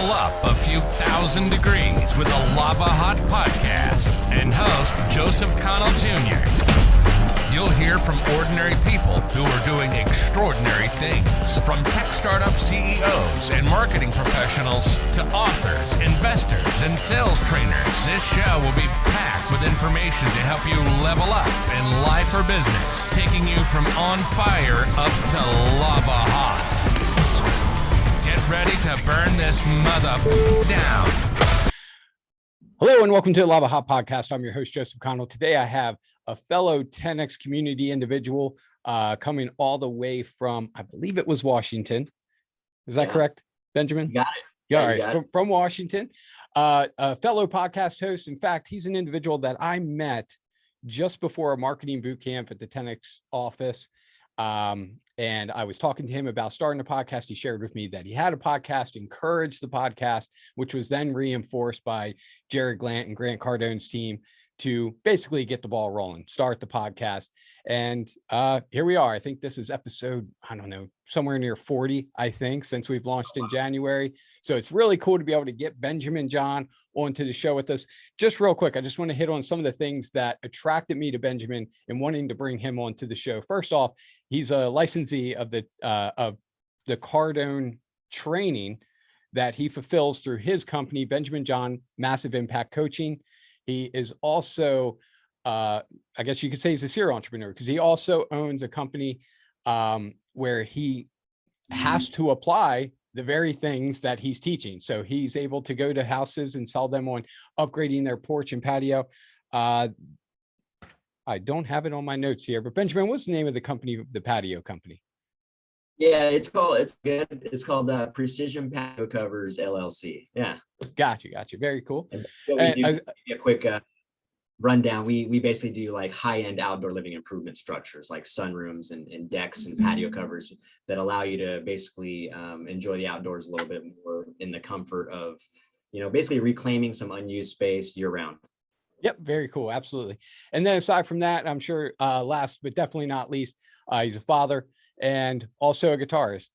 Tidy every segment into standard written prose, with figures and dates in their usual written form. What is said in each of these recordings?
level up a few thousand degrees with a Lava Hot podcast and host Joseph Connell Jr. You'll hear from ordinary people who are doing extraordinary things, from tech startup CEOs and marketing professionals to authors, investors, and sales trainers. This show will be packed with information to help you level up in life or business, taking you from on fire up to lava hot. Get ready to burn this down. Hello and welcome to the Lava Hot Podcast. I'm your host, Joseph Connell. Today I have a fellow 10X community individual coming all the way from, I believe it was Washington. Is that correct, Benjamin? You got it. Yeah, all right. From Washington. A fellow podcast host. In fact, he's an individual that I met just before a marketing boot camp at the 10X office. And I was talking to him about starting a podcast. He shared with me that he had a podcast, encouraged the podcast, which was then reinforced by Grant and Grant Cardone's team to basically get the ball rolling, start the podcast. And here we are. I think this is episode, I don't know, somewhere near 40, I think, since we've launched in January. So it's really cool to be able to get Benjamin John onto the show with us. Just real quick, I just want to hit on some of the things that attracted me to Benjamin and wanting to bring him onto the show. First off, he's a licensee of the Cardone training that he fulfills through his company, Benjamin John Massive Impact Coaching. He is also, I guess you could say he's a serial entrepreneur because he also owns a company where he has to apply the very things that he's teaching. So he's able to go to houses and sell them on upgrading their porch and patio. I don't have it on my notes here, but Benjamin, what's the name of the company, the patio company? Yeah, it's called Precision Patio Covers LLC. Yeah. Got you. Very cool. And what we do, a quick rundown. We basically do like high-end outdoor living improvement structures like sunrooms and decks and patio covers that allow you to basically enjoy the outdoors a little bit more in the comfort of, basically reclaiming some unused space year round. Yep. Very cool. Absolutely. And then aside from that, I'm sure last but definitely not least, he's a father and also a guitarist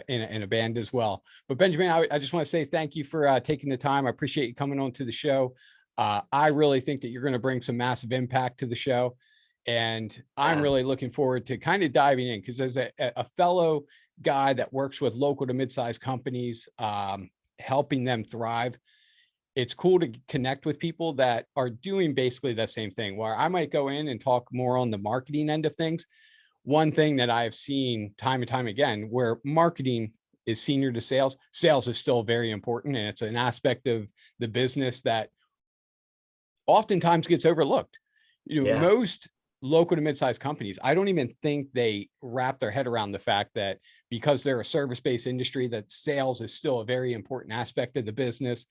in a band as well. But Benjamin, I just want to say thank you for taking the time. I appreciate you coming on to the show. I really think that you're going to bring some massive impact to the show. And I'm really looking forward to kind of diving in because as a fellow guy that works with local to mid-sized companies, helping them thrive, it's cool to connect with people that are doing basically the same thing, where I might go in and talk more on the marketing end of things. One thing that I've seen time and time again, where marketing is senior to sales, sales is still very important. And it's an aspect of the business that oftentimes gets overlooked. Most local to mid-sized companies, I don't even think they wrap their head around the fact that because they're a service-based industry, that sales is still a very important aspect of the business,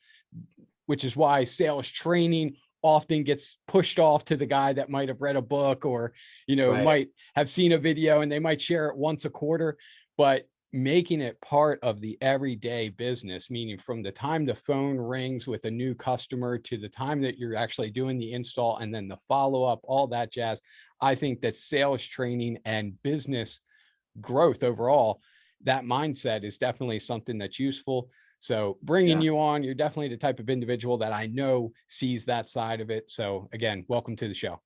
which is why sales training often gets pushed off to the guy that might have read a book or, might have seen a video and they might share it once a quarter, but making it part of the everyday business, meaning from the time the phone rings with a new customer to the time that you're actually doing the install and then the follow-up, all that jazz. I think that sales training and business growth overall, that mindset is definitely something that's useful. So bringing you on, you're definitely the type of individual that I know sees that side of it. So again, welcome to the show.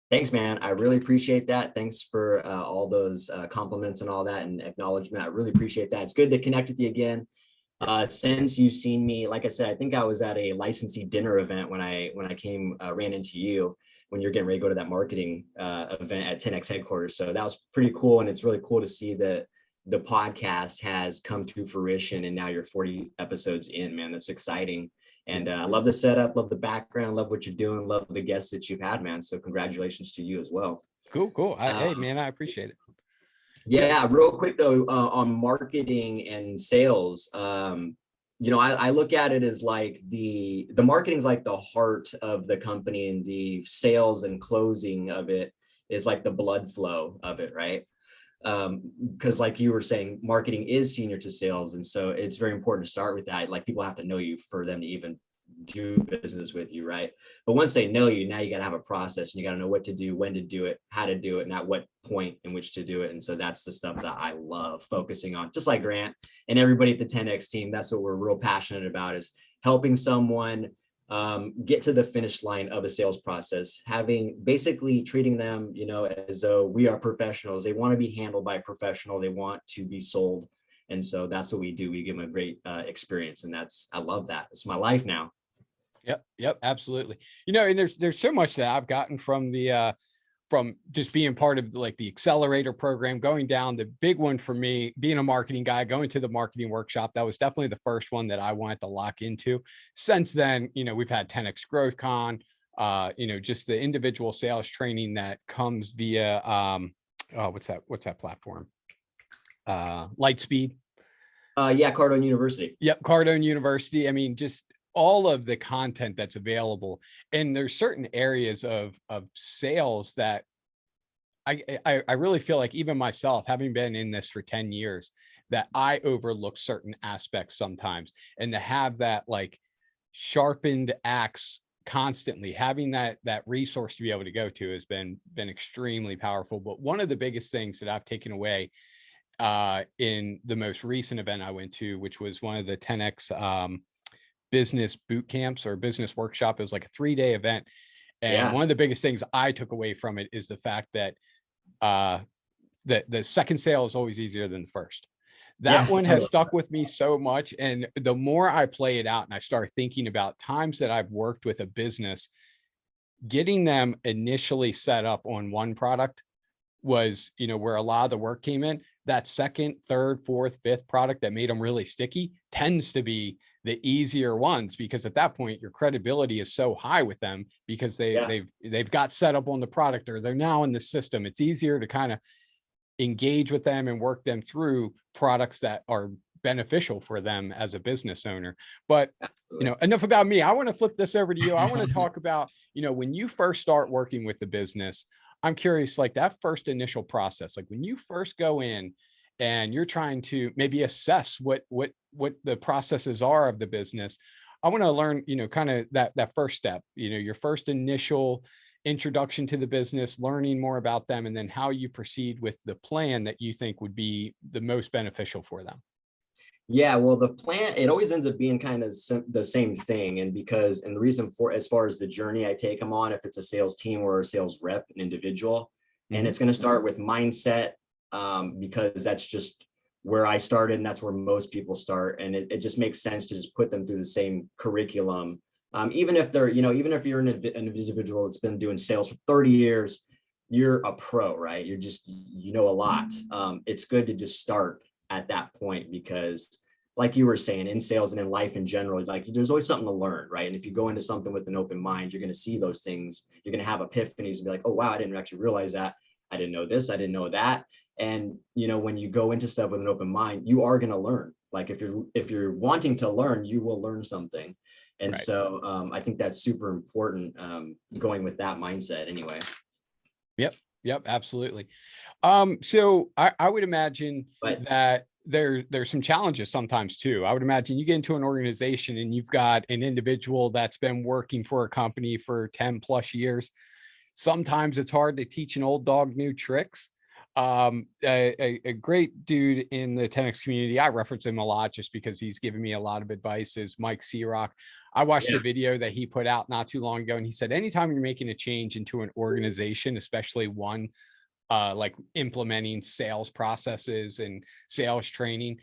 Thanks, man. I really appreciate that. Thanks for all those compliments and all that and acknowledgement. I really appreciate that. It's good to connect with you again. Since you've seen me, like I said, I think I was at a licensee dinner event when I ran into you when you're getting ready to go to that marketing event at 10X headquarters. So that was pretty cool. And it's really cool to see that the podcast has come to fruition and now you're 40 episodes in, man. That's exciting. And I love the setup, love the background, love what you're doing, love the guests that you've had, man. So congratulations to you as well. Cool. Hey, man, I appreciate it. Yeah, real quick though, on marketing and sales, I look at it as like the marketing is like the heart of the company and the sales and closing of it is like the blood flow of it, right? Because like you were saying, marketing is senior to sales. And so it's very important to start with that. Like people have to know you for them to even do business with you, right? But once they know you, now you got to have a process, and you got to know what to do, when to do it, how to do it, and at what point in which to do it. And so that's the stuff that I love focusing on, just like Grant and everybody at the 10X team. That's what we're real passionate about, is helping someone get to the finish line of a sales process, basically treating them, as though we are professionals. They want to be handled by a professional. They want to be sold. And so that's what we do. We give them a great experience. And I love that. It's my life now. Yep, absolutely. And there's so much that I've gotten from from just being part of the accelerator program, going down. The big one for me, being a marketing guy, going to the marketing workshop, that was definitely the first one that I wanted to lock into. Since then, we've had 10X Growth Con, just the individual sales training that comes via, what's that platform? Lightspeed. Cardone University. Yep, Cardone University. I mean, just all of the content that's available. And there's certain areas of sales that I really feel like, even myself, having been in this for 10 years, that I overlook certain aspects sometimes. And to have that sharpened axe constantly, having that resource to be able to go to has been extremely powerful. But one of the biggest things that I've taken away in the most recent event I went to, which was one of the 10X business boot camps or business workshop. It was like a 3-day event. And one of the biggest things I took away from it is the fact that the second sale is always easier than the first. That one has stuck with me so much. And the more I play it out and I start thinking about times that I've worked with a business, getting them initially set up on one product was, where a lot of the work came in. That second, third, fourth, fifth product that made them really sticky tends to be the easier ones, because at that point your credibility is so high with them, because they've got set up on the product, or they're now in the system. It's easier to kind of engage with them and work them through products that are beneficial for them as a business owner. But enough about me. I want to flip this over to you. I want to talk about, when you first start working with the business, I'm curious, that first initial process, when you first go in and you're trying to maybe assess what the processes are of the business. I want to learn, kind of that first step, your first initial introduction to the business, learning more about them, and then how you proceed with the plan that you think would be the most beneficial for them. Yeah, well, the plan, it always ends up being kind of the same thing. And the reason for, as far as the journey I take them on, if it's a sales team or a sales rep, an individual, and it's going to start with mindset, because that's just where I started, and that's where most people start. And it just makes sense to just put them through the same curriculum. Even if they're, even if you're an individual that's been doing sales for 30 years, you're a pro, right? You're just, a lot. It's good to just start at that point, because like you were saying, in sales and in life in general, there's always something to learn, right? And if you go into something with an open mind, you're going to see those things. You're going to have epiphanies and be like, oh, wow, I didn't actually realize that. I didn't know this. I didn't know that. And, when you go into stuff with an open mind, you are going to learn. If you're wanting to learn, you will learn something. And right. So I think that's super important, going with that mindset anyway. Yep, absolutely. So I would imagine that there's some challenges sometimes too. I would imagine you get into an organization and you've got an individual that's been working for a company for 10 plus years. Sometimes it's hard to teach an old dog new tricks. A great dude in the 10X community, I reference him a lot just because he's given me a lot of advice, is Mike Searock. I watched a video that he put out not too long ago, and he said, anytime you're making a change into an organization, especially one like implementing sales processes and sales training,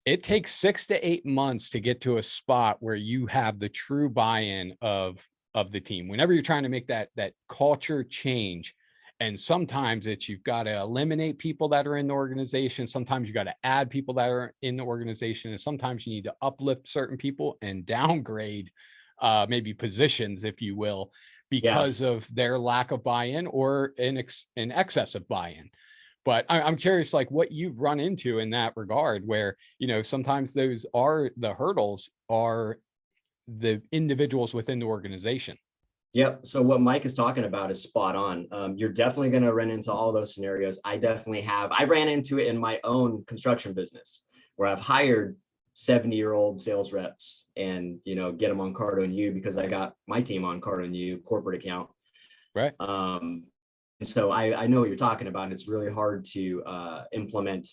it takes 6 to 8 months to get to a spot where you have the true buy-in of the team. Whenever you're trying to make that culture change, and sometimes you've got to eliminate people that are in the organization. Sometimes you got to add people that are in the organization. And sometimes you need to uplift certain people and downgrade maybe positions, if you will, because of their lack of buy-in or in excess of buy-in. But I'm curious, what you've run into in that regard, where, sometimes those are the hurdles are the individuals within the organization. Yep. So what Mike is talking about is spot on. You're definitely going to run into all those scenarios. I definitely have. I ran into it in my own construction business, where I've hired 70-year-old sales reps and, get them on Cardone U, because I got my team on Cardone U corporate account. Right. And so I know what you're talking about. And it's really hard to implement,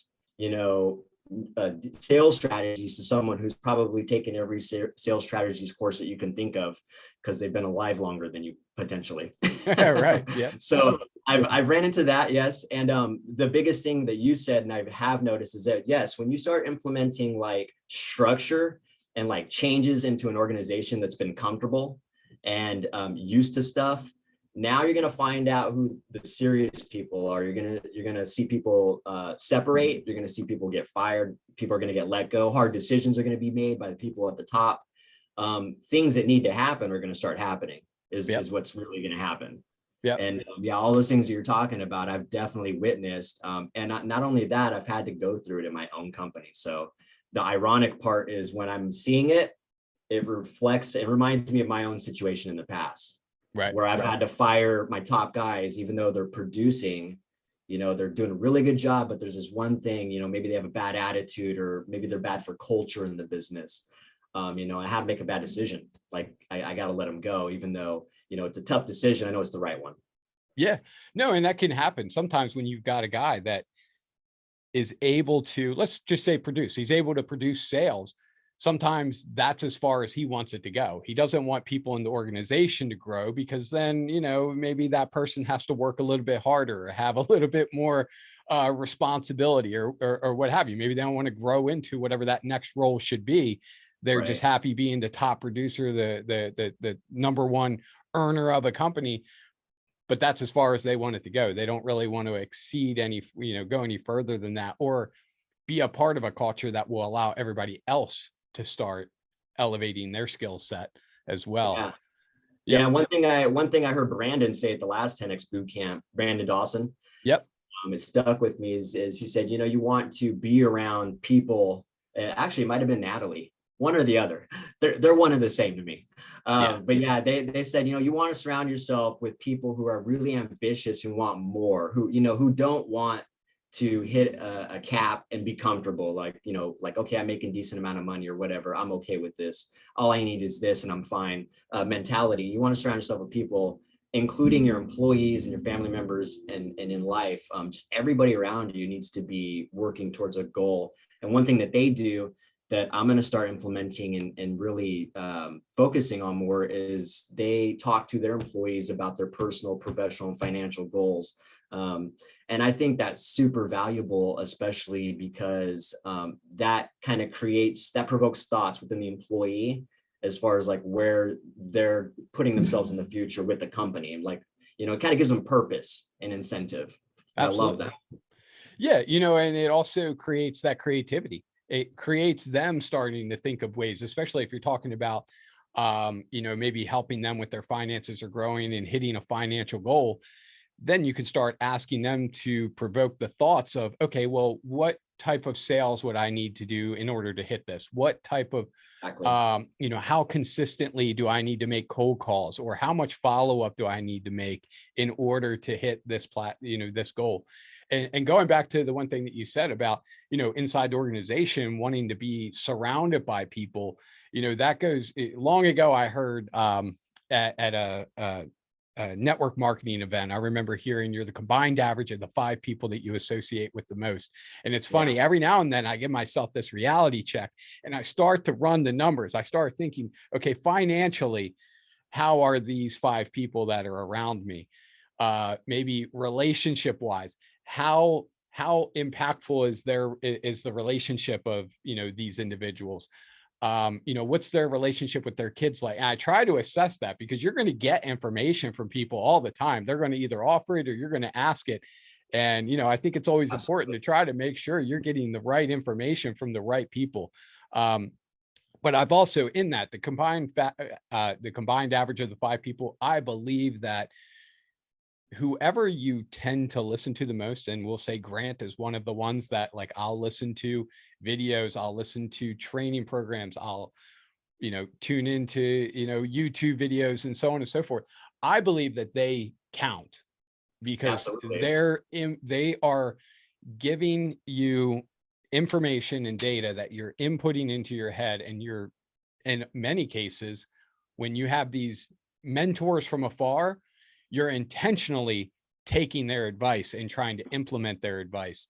sales strategies to someone who's probably taken every sales strategies course that you can think of, because they've been alive longer than you potentially. Right. Yeah. So I've ran into that. Yes. And the biggest thing that you said, and I have noticed, is that yes, when you start implementing like structure and like changes into an organization that's been comfortable and used to stuff, now you're going to find out who the serious people are. You're going to see people separate. You're going to see people get fired. People are going to get let go. Hard decisions are going to be made by the people at the top. Things that need to happen are going to start happening is what's really going to happen. Yeah. And all those things that you're talking about, I've definitely witnessed. And not only that, I've had to go through it in my own company. So the ironic part is when I'm seeing it, it reminds me of my own situation in the past. Right. Where I've had to fire my top guys, even though they're producing, they're doing a really good job, but there's this one thing, maybe they have a bad attitude, or maybe they're bad for culture in the business. I had to make a bad decision. Like I got to let them go, even though, it's a tough decision. I know it's the right one. Yeah, no, and that can happen sometimes when you've got a guy that is able to, let's just say produce, he's able to produce sales. Sometimes that's as far as he wants it to go. He doesn't want people in the organization to grow, because then, maybe that person has to work a little bit harder or have a little bit more responsibility or what have you. Maybe they don't want to grow into whatever that next role should be. They're just happy being the top producer, the number one earner of a company, but that's as far as they want it to go. They don't really want to exceed any, go any further than that, or be a part of a culture that will allow everybody else to start elevating their skill set as well. Yeah. One thing I heard Brandon say at the last 10X boot camp, Brandon Dawson. Yep. It stuck with me is he said, you want to be around people. Actually, it might've been Natalie, one or the other. They're one and the same to me. But yeah, they said, you want to surround yourself with people who are really ambitious, who want more, who don't want to hit a cap and be comfortable, like, okay, I'm making decent amount of money or whatever, I'm okay with this, all I need is this and I'm fine mentality. You want to surround yourself with people, including your employees and your family members, and in life, just everybody around you needs to be working towards a goal. And one thing that they do that I'm going to start implementing and really focusing on more is they talk to their employees about their personal, professional, and financial goals. And I think that's super valuable, especially because that kind of provokes thoughts within the employee as far as like where they're putting themselves in the future with the company. And like, it kind of gives them purpose and incentive. I love that. Yeah. And it also creates that creativity. It creates them starting to think of ways, especially if you're talking about, maybe helping them with their finances or growing and hitting a financial goal. Then you can start asking them to provoke the thoughts of, okay, well, what type of sales would I need to do in order to hit this? What type of, how consistently do I need to make cold calls, or how much follow-up do I need to make in order to hit this this goal? And going back to the one thing that you said about, inside the organization, wanting to be surrounded by people, that goes long ago. I heard at a network marketing event, I remember hearing you're the combined average of the 5 people that you associate with the most. And it's funny, every now and then I give myself this reality check and I start to run the numbers. I start thinking, okay, financially, how are these 5 people that are around me? Maybe relationship wise, how impactful is the relationship of, these individuals? What's their relationship with their kids like? And I try to assess that, because you're going to get information from people all the time. They're going to either offer it or you're going to ask it. And, I think it's always important to try to make sure you're getting the right information from the right people. But I've also in that the combined average of the 5 people, I believe that whoever you tend to listen to the most, and we'll say Grant is one of the ones that, like, I'll listen to videos, I'll listen to training programs, I'll, tune into, YouTube videos and so on and so forth. I believe that they count, because they are giving you information and data that you're inputting into your head, and you're, in many cases, when you have these mentors from afar, you're intentionally taking their advice and trying to implement their advice.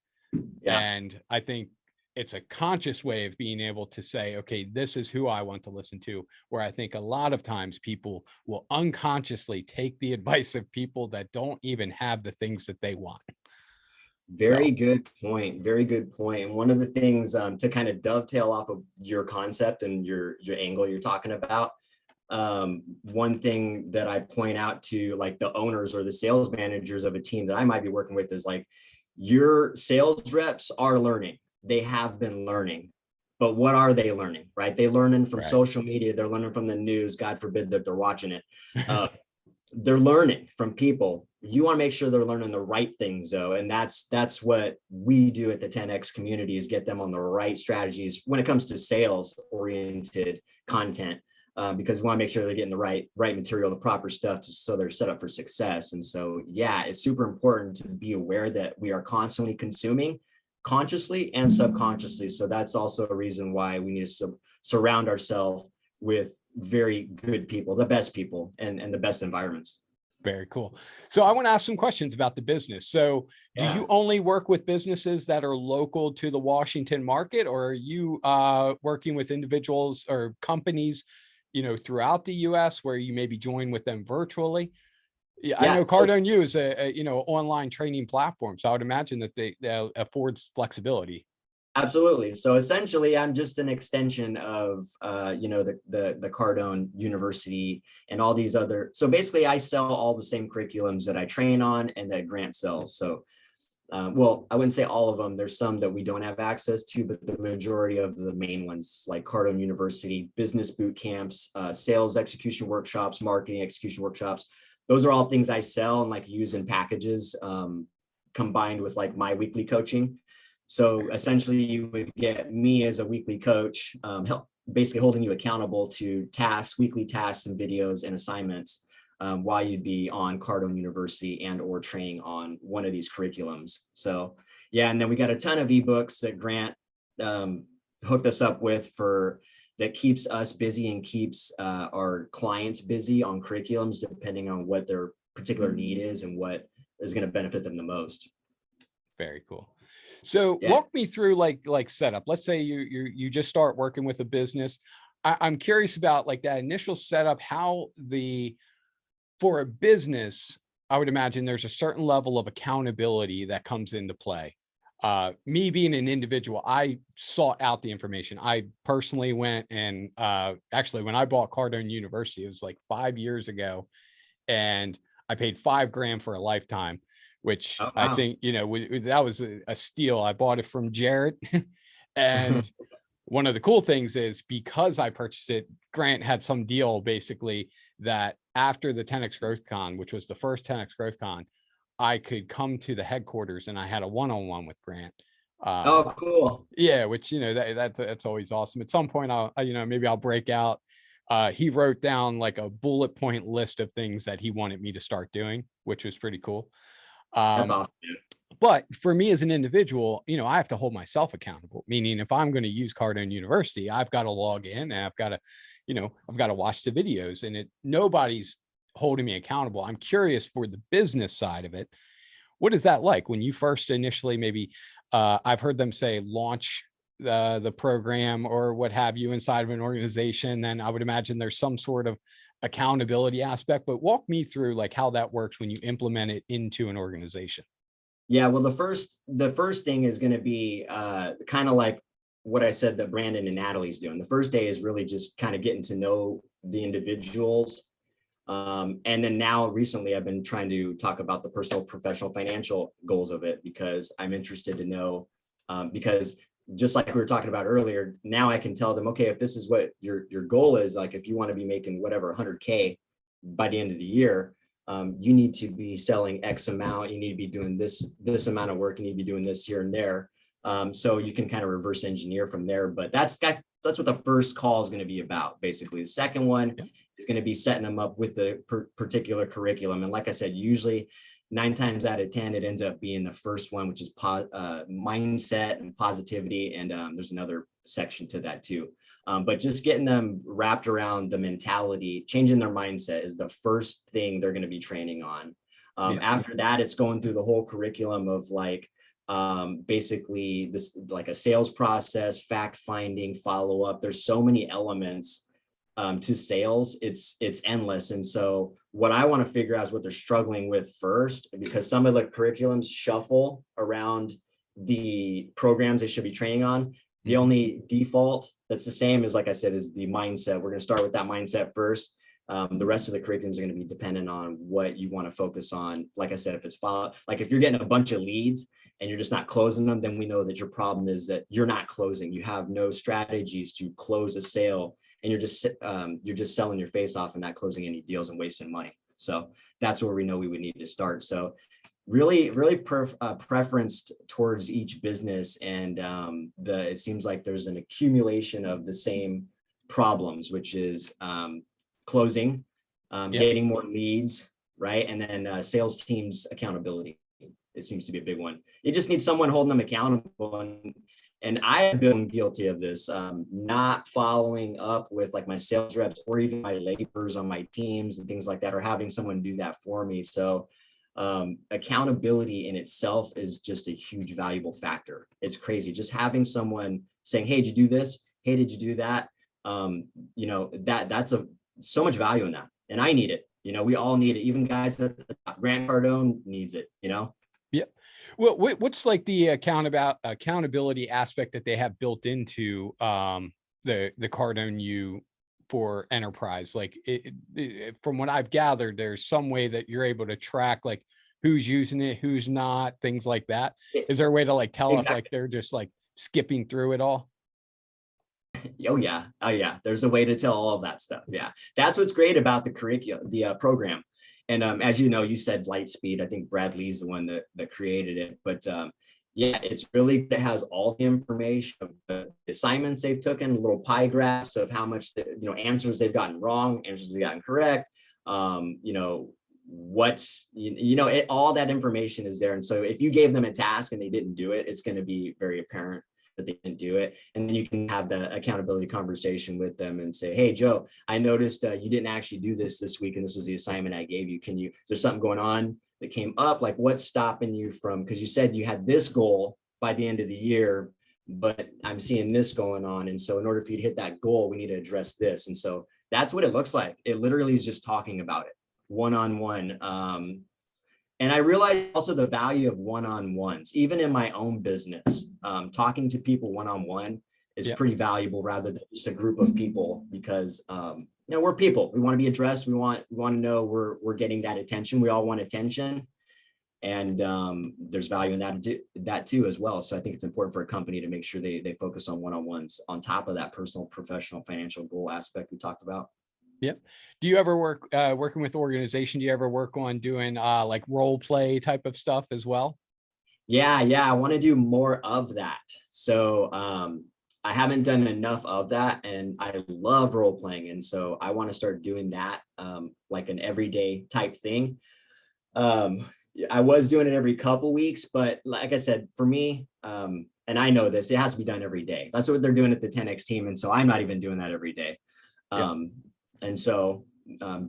Yeah. And I think it's a conscious way of being able to say, okay, this is who I want to listen to, where I think a lot of times people will unconsciously take the advice of people that don't even have the things that they want. Very good point. Very good point. And one of the things to kind of dovetail off of your concept and your angle you're talking about, one thing that I point out to like the owners or the sales managers of a team that I might be working with is like, your sales reps are learning. They have been learning, but what are they learning, right? They're learning from social media. They're learning from the news. God forbid that they're watching it. They're learning from people. You want to make sure they're learning the right things though. And that's what we do at the 10X community, is get them on the right strategies when it comes to sales oriented content. Because we want to make sure they're getting the right material, the proper stuff, so they're set up for success. And so, yeah, it's super important to be aware that we are constantly consuming, consciously and subconsciously. So that's also a reason why we need to surround ourselves with very good people, the best people, and the best environments. Very cool. So I want to ask some questions about the business. So do you only work with businesses that are local to the Washington market, or are you working with individuals or companies, throughout the US where you maybe join with them virtually? Yeah, I know Cardone U is a online training platform, so I would imagine that they affords flexibility. Absolutely. So essentially, I'm just an extension of the Cardone University and all these other. So basically, I sell all the same curriculums that I train on and that Grant sells. So, well, I wouldn't say all of them. There's some that we don't have access to, but the majority of the main ones, like Cardone University, business boot camps, sales execution workshops, marketing execution workshops. Those are all things I sell and like use in packages, combined with like my weekly coaching. So essentially you would get me as a weekly coach, basically holding you accountable to weekly tasks and videos and assignments, while you'd be on Cardone University and or training on one of these curriculums. So yeah, and then we got a ton of ebooks that Grant hooked us up with that keeps us busy and keeps our clients busy on curriculums, depending on what their particular need is and what is going to benefit them the most. Very cool. So walk me through like setup. Let's say you just start working with a business. I'm curious about like that initial setup, for a business, I would imagine there's a certain level of accountability that comes into play. Me being an individual, I sought out the information. I personally went and actually when I bought Cardone University, it was like 5 years ago, and I paid $5,000 for a lifetime, which I think, that was a steal. I bought it from Jared. And one of the cool things is because I purchased it, Grant had some deal basically that after the 10X Growth Con, which was the first 10X Growth Con, I could come to the headquarters and I had a one-on-one with Grant. Oh, cool. Yeah, which, that's always awesome. At some point, maybe I'll break out. He wrote down like a bullet point list of things that he wanted me to start doing, which was pretty cool. That's awesome. But for me as an individual, I have to hold myself accountable, meaning if I'm going to use Cardone University, I've got to log in and I've got to watch the videos, and nobody's holding me accountable. I'm curious for the business side of it. What is that like when you first initially, maybe I've heard them say launch the program or what have you inside of an organization, then I would imagine there's some sort of accountability aspect, but walk me through like how that works when you implement it into an organization. Yeah, well, the first thing is going to be kind of like what I said that Brandon and Natalie's doing. The first day is really just kind of getting to know the individuals. And then now recently I've been trying to talk about the personal, professional, financial goals of it, because I'm interested to know, because just like we were talking about earlier, now I can tell them, okay, if this is what your goal is, like if you want to be making whatever 100K by the end of the year, you need to be selling X amount, you need to be doing this amount of work, you need to be doing this here and there. So you can kind of reverse engineer from there, but that's what the first call is going to be about. Basically, the second one is going to be setting them up with the particular curriculum. And like I said, usually 9 times out of 10, it ends up being the first one, which is mindset and positivity. And there's another section to that too. But just getting them wrapped around the mentality, changing their mindset is the first thing they're going to be training on. After that, it's going through the whole curriculum of like, basically this, like a sales process, fact finding, follow up. There's so many elements to sales, it's endless. And so what I want to figure out is what they're struggling with first, because some of the curriculums shuffle around the programs they should be training on. The only default that's the same is, like I said, is the mindset. We're going to start with that mindset first. The rest of the curriculums are going to be dependent on what you want to focus on. Like I said, if it's like if you're getting a bunch of leads and you're just not closing them, then we know that your problem is that you're not closing. You have no strategies to close a sale, and you're just selling your face off and not closing any deals and wasting money. So that's where we know we would need to start. So really preferenced towards each business. And it seems like there's an accumulation of the same problems, which is closing, getting more leads, right? And then sales teams accountability. It seems to be a big one. You just need someone holding them accountable. And I have been guilty of this, not following up with like my sales reps or even my laborers on my teams and things like that, or having someone do that for me. So accountability in itself is just a huge valuable factor. It's crazy. Just having someone saying, hey, did you do this? Hey, did you do that? That's so much value in that. And I need it. We all need it. Even guys at the top. Grant Cardone needs it, Yeah. Well, what's like the accountability aspect that they have built into the Cardone U for enterprise? Like from what I've gathered, there's some way that you're able to track like who's using it, who's not, things like that. Is there a way to like tell if like they're just like skipping through it all? Oh yeah. There's a way to tell all of that stuff. Yeah. That's what's great about the curriculum, the program. And as you know, you said Lightspeed. I think Brad Lee's the one that created it. But it's really, it has all the information of the assignments they've taken, little pie graphs of how much, answers they've gotten wrong, answers they've gotten correct. All that information is there. And so if you gave them a task and they didn't do it, it's going to be very apparent that they didn't do it. And then you can have the accountability conversation with them and say, hey, Joe, I noticed you didn't actually do this week, and this was the assignment I gave you. Is there something going on that came up? Like what's stopping you from, because you said you had this goal by the end of the year, but I'm seeing this going on. And so in order for you to hit that goal, we need to address this. And so that's what it looks like. It literally is just talking about it one-on-one. And I realized also the value of one-on-ones, even in my own business. Talking to people one-on-one is pretty valuable rather than just a group of people, because we're people. We want to be addressed. We want to know we're getting that attention. We all want attention, and there's value in that too as well. So I think it's important for a company to make sure they focus on one-on-ones on top of that personal, professional, financial goal aspect we talked about. Yep. Do you ever work working with organization? Do you ever work on doing like role play type of stuff as well? Yeah. I want to do more of that. So I haven't done enough of that, and I love role playing. And so I want to start doing that like an everyday type thing. I was doing it every couple weeks, but like I said, for me, and I know this, it has to be done every day. That's what they're doing at the 10X team. And so I'm not even doing that every day. And so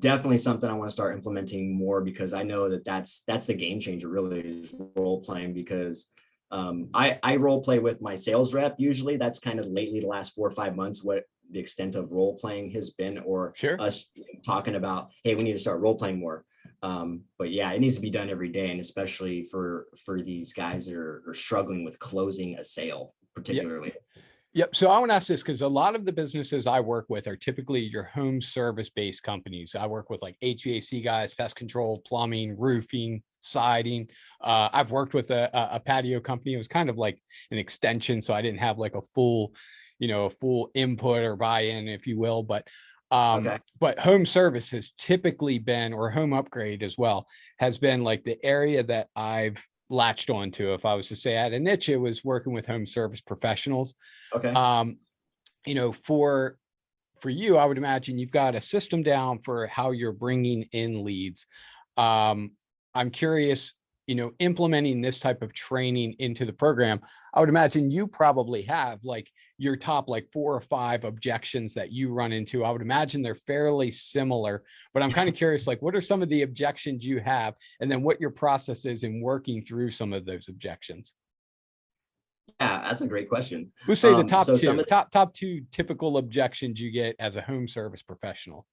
definitely something I want to start implementing more, because I know that's the game changer really, is role playing, because I role play with my sales rep. Usually that's kind of lately the last 4 or 5 months, what the extent of role playing has been, or us talking about, hey, we need to start role playing more. But yeah, it needs to be done every day. And especially for these guys that are struggling with closing a sale, particularly. Yep. So I want to ask this, because a lot of the businesses I work with are typically your home service based companies. I work with like HVAC guys, pest control, plumbing, roofing, siding. I've worked with a patio company. It was kind of like an extension, so I didn't have like a full input or buy-in, if you will. But home service has typically been, or home upgrade as well, has been like the area that I've latched onto. If I was to say I had a niche, it was working with home service professionals. For you, I would imagine you've got a system down for how you're bringing in leads. I'm curious, implementing this type of training into the program, I would imagine you probably have like your top like 4 or 5 objections that you run into. I would imagine they're fairly similar, but I'm kind of curious, like, what are some of the objections you have, and then what your process is in working through some of those objections? Yeah, that's a great question. We'll say the top so two, top 2 typical objections you get as a home service professional.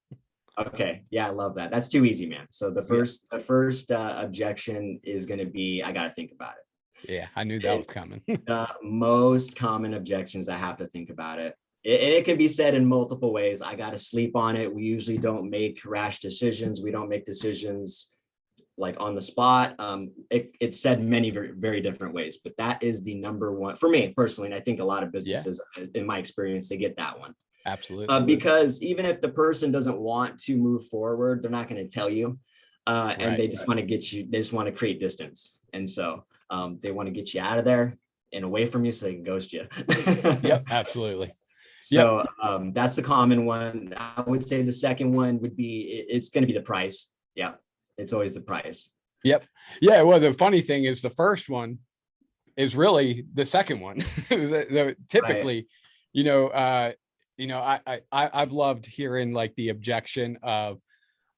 Okay, yeah, I love that. That's too easy, man. So the first objection is going to be, I got to think about it. Yeah, I knew that was coming. The most common objections, I have to think about it. It can be said in multiple ways. I got to sleep on it. We usually don't make rash decisions. We don't make decisions like on the spot. It's said many very, very different ways, but that is the number one for me personally. And I think a lot of businesses, in my experience, they get that one. Absolutely. Because even if the person doesn't want to move forward, they're not going to tell you. And they just want to get you, they just want to create distance. And so they want to get you out of there and away from you so they can ghost you. Yep, absolutely. So that's the common one. I would say the second one would be, it's going to be the price. Yeah, it's always the price. Yep. Yeah. Well, the funny thing is the first one is really the second one. Typically, I've loved hearing like the objection of,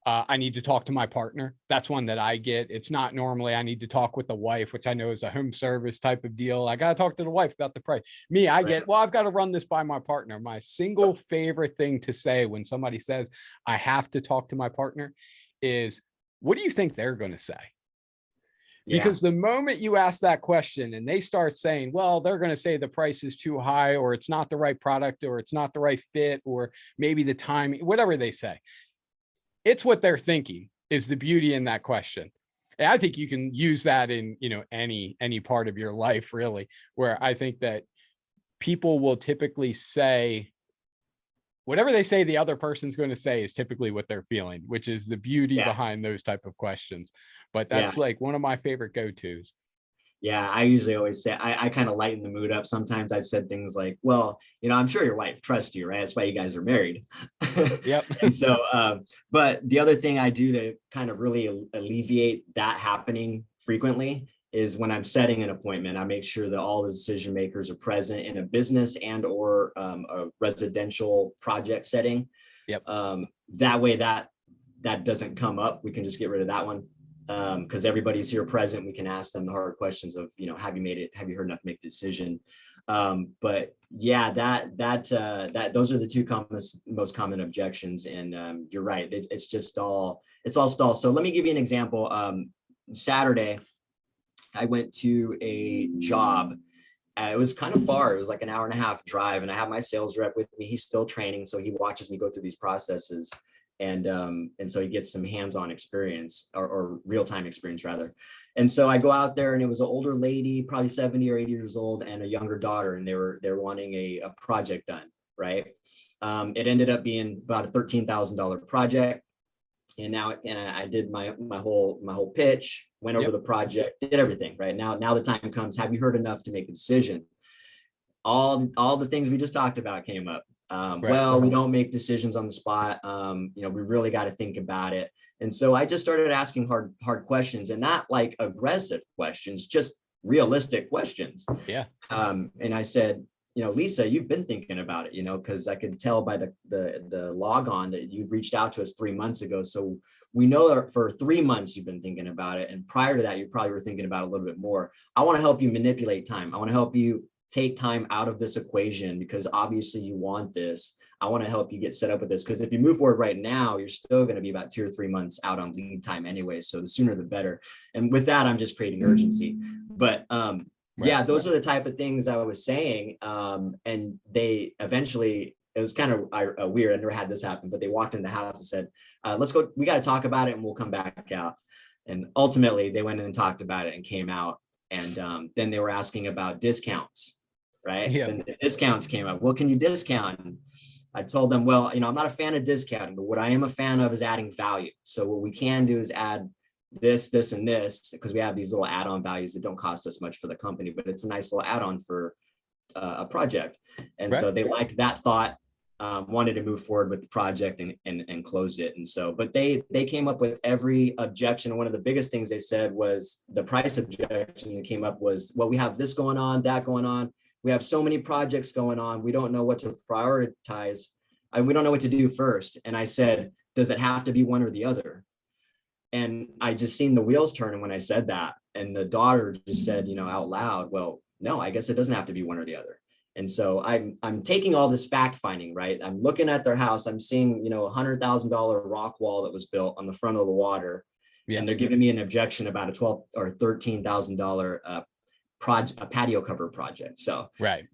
I need to talk to my partner. That's one that I get. It's not normally I need to talk with the wife, which I know is a home service type of deal. I got to talk to the wife about the price. Me, I get, well, I've got to run this by my partner. My single favorite thing to say when somebody says I have to talk to my partner is, what do you think they're going to say? Because the moment you ask that question and they start saying, well, they're going to say the price is too high, or it's not the right product, or it's not the right fit, or maybe the timing, whatever they say, it's what they're thinking is the beauty in that question. And I think you can use that in, any part of your life, really, where I think that people will typically say, whatever they say the other person's going to say is typically what they're feeling, which is the beauty behind those type of questions. But that's like one of my favorite go-tos. Yeah, I usually always say, I kind of lighten the mood up. Sometimes I've said things like, well, I'm sure your wife trusts you, right? That's why you guys are married. Yep. And so, but the other thing I do to kind of really alleviate that happening frequently is when I'm setting an appointment, I make sure that all the decision makers are present in a business and or a residential project setting. Yep. That way that doesn't come up. We can just get rid of that one. Because everybody's here present, we can ask them the hard questions of, have you heard enough to make a decision? But yeah, those are the 2 most common objections. And you're right, it's all stall. So let me give you an example. Saturday, I went to a job. It was kind of far. It was like an 1.5-hour drive, and I have my sales rep with me. He's still training, so he watches me go through these processes. And so he gets some hands-on experience or real-time experience rather. And so I go out there, and it was an older lady, probably 70 or 80 years old, and a younger daughter, and they're wanting a project done, right? It ended up being about a $13,000 project. And I did my whole pitch, went over the project, did everything, right? Now the time comes, have you heard enough to make a decision? All the things we just talked about came up. Well, we don't make decisions on the spot. We really got to think about it. And so I just started asking hard questions, and not like aggressive questions, just realistic questions. Yeah. And I said, Lisa, you've been thinking about it, because I could tell by the log on that you've reached out to us 3 months ago. So we know that for 3 months you've been thinking about it. And prior to that, you probably were thinking about it a little bit more. I want to help you manipulate time. I want to help you take time out of this equation, because obviously you want this. I want to help you get set up with this, because if you move forward right now, you're still going to be about 2 or 3 months out on lead time anyway. So the sooner the better. And with that, I'm just creating urgency. But those are the type of things I was saying. And they eventually, it was kind of weird. I never had this happen, but they walked in the house and said, let's go, we got to talk about it and we'll come back out. And ultimately they went in and talked about it and came out. And then they were asking about discounts, right? Yeah. Then the discounts came up. What can you discount? And I told them, well, I'm not a fan of discounting, but what I am a fan of is adding value. So what we can do is add this, this, and this, because we have these little add-on values that don't cost us much for the company, but it's a nice little add-on for a project. And so they liked that thought. wanted to move forward with the project and close it. And so, but they came up with every objection. One of the biggest things they said was the price objection that came up was, well, we have this going on, that going on. We have so many projects going on. We don't know what to prioritize. We don't know what to do first. And I said, does it have to be one or the other? And I just seen the wheels turning when I said that. And the daughter just said, out loud, well, no, I guess it doesn't have to be one or the other. And so I'm taking all this fact finding, right? I'm looking at their house. I'm seeing, $100,000 rock wall that was built on the front of the water. Yeah. And they're giving me an objection about a $12,000 or $13,000 a patio cover project. So right.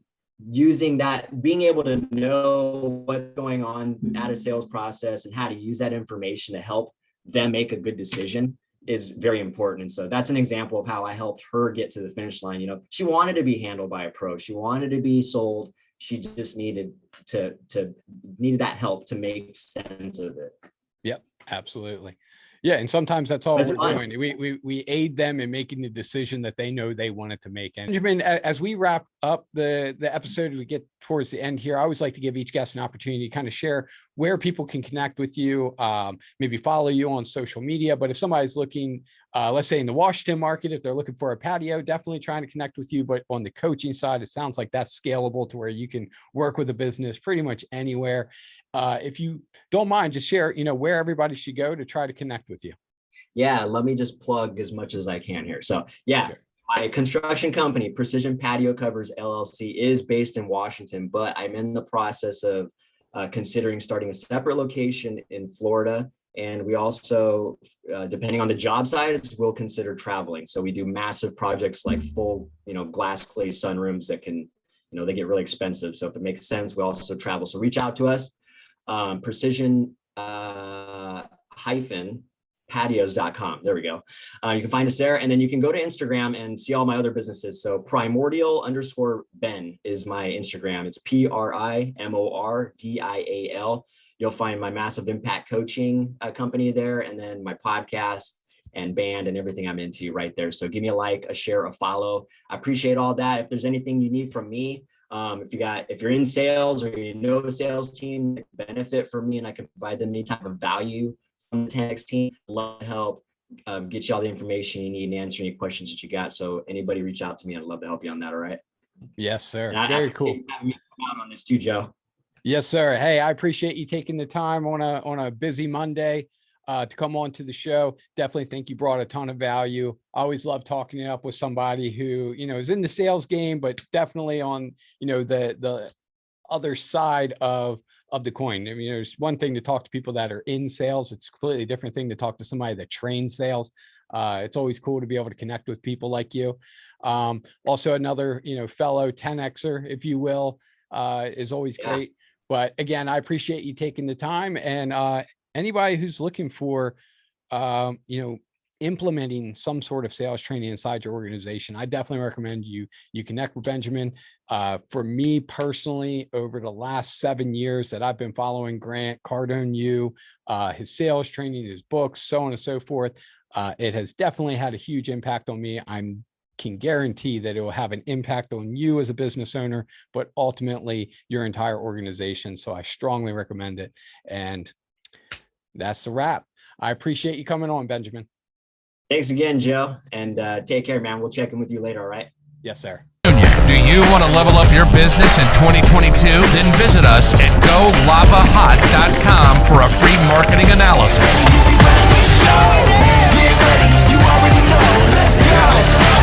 Using that, being able to know what's going on at a sales process and how to use that information to help them make a good decision is very important. And so that's an example of how I helped her get to the finish line. She wanted to be handled by a pro. She wanted to be sold. She just needed needed that help to make sense of it. Yep, absolutely. Yeah, and sometimes that's all we're doing. We aid them in making the decision that they know they wanted to make. And Benjamin, as we wrap up the episode, we get towards the end here, I always like to give each guest an opportunity to kind of share where people can connect with you, maybe follow you on social media. But if somebody's looking, let's say in the Washington market, if they're looking for a patio, definitely trying to connect with you. But on the coaching side, it sounds like that's scalable to where you can work with a business pretty much anywhere. If you don't mind, just share, where everybody should go to try to connect with you. Yeah, let me just plug as much as I can here. So yeah, sure. My construction company, Precision Patio Covers LLC, is based in Washington, but I'm in the process of considering starting a separate location in Florida. And we also, depending on the job size, we'll consider traveling. So we do massive projects like full, glass clay sunrooms that can, they get really expensive. So if it makes sense, we also travel. So reach out to us, precision patios.com. There we go. You can find us there, and then you can go to Instagram and see all my other businesses. So primordial_Ben is my Instagram. It's PRIMORDIAL. You'll find my massive impact coaching company there, and then my podcast and band and everything I'm into right there. So give me a like, a share, a follow. I appreciate all that. If there's anything you need from me, if you're in sales or a sales team that benefit from me and I can provide them any type of value from the 10X team, I'd love to help get you all the information you need and answer any questions that you got. So anybody reach out to me, I'd love to help you on that. All right. Yes, sir. Very cool. Me out on this too, Joe. Yes, sir. Hey, I appreciate you taking the time on a busy Monday to come on to the show. Definitely think you brought a ton of value. I always love talking it up with somebody who, is in the sales game, but definitely on, the other side of the coin. I mean, there's one thing to talk to people that are in sales. It's a completely different thing to talk to somebody that trains sales. It's always cool to be able to connect with people like you. Also another, fellow 10Xer, if you will, is always great. But again, I appreciate you taking the time, and anybody who's looking for, implementing some sort of sales training inside your organization, I definitely recommend you connect with Benjamin. For me personally, over the last 7 years that I've been following Grant Cardone U, his sales training, his books, so on and so forth, it has definitely had a huge impact on me. I can guarantee that it will have an impact on you as a business owner, but ultimately your entire organization. So I strongly recommend it. And that's the wrap. I appreciate you coming on, Benjamin. Thanks again, Joe, and take care, man. We'll check in with you later, all right? Yes, sir. Do you want to level up your business in 2022? Then visit us at golavahot.com for a free marketing analysis. Get ready, you already know. Let's go.